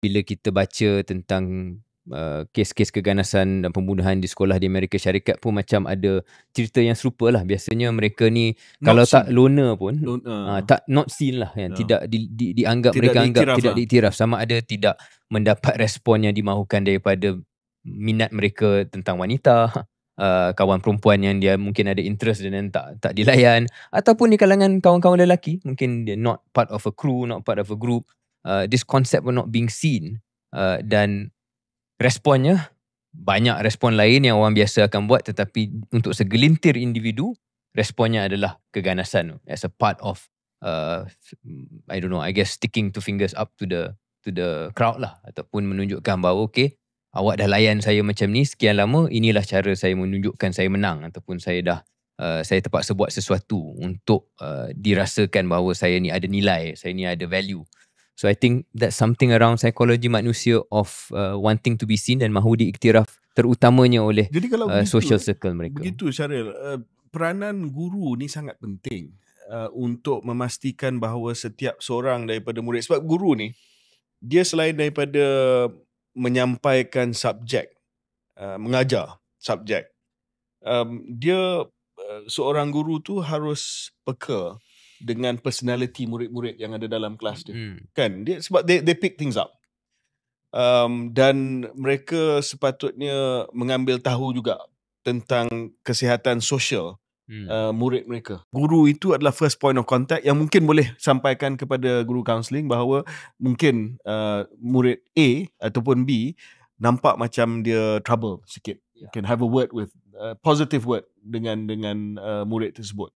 bila kita baca tentang kes-kes keganasan dan pembunuhan di sekolah di Amerika Syarikat pun macam ada cerita yang serupa lah. Biasanya mereka ni kalau tak loner pun tak not seen lah kan. Tidak dianggap, mereka anggap tidak diiktiraf, sama ada tidak mendapat respon yang dimahukan daripada minat mereka tentang wanita, kawan perempuan yang dia mungkin ada interest dan tak dilayan, ataupun di kalangan kawan-kawan lelaki mungkin dia not part of a crew, not part of a group. This concept were not being seen, dan responnya banyak respon lain yang orang biasa akan buat, tetapi untuk segelintir individu responnya adalah keganasan as a part of I don't know, I guess sticking two fingers up to the crowd lah, ataupun menunjukkan bahawa okay, awak dah layan saya macam ni sekian lama, inilah cara saya menunjukkan saya menang, ataupun saya terpaksa buat sesuatu untuk dirasakan bahawa saya ni ada nilai, saya ni ada value. So I think that's something around psikologi manusia of wanting to be seen dan mahu diiktiraf, terutamanya oleh social circle mereka. Begitu Syaril, peranan guru ni sangat penting untuk memastikan bahawa setiap seorang daripada murid, sebab guru ni dia selain daripada menyampaikan subjek, mengajar subjek, dia seorang guru tu harus peka dengan personality murid-murid yang ada dalam kelas dia. Kan? Dia, sebab they pick things up. Dan mereka sepatutnya mengambil tahu juga tentang kesihatan sosial murid mereka. Guru itu adalah first point of contact yang mungkin boleh sampaikan kepada guru counselling bahawa mungkin murid A ataupun B nampak macam dia trouble sikit. Can have a word with positive word dengan murid tersebut.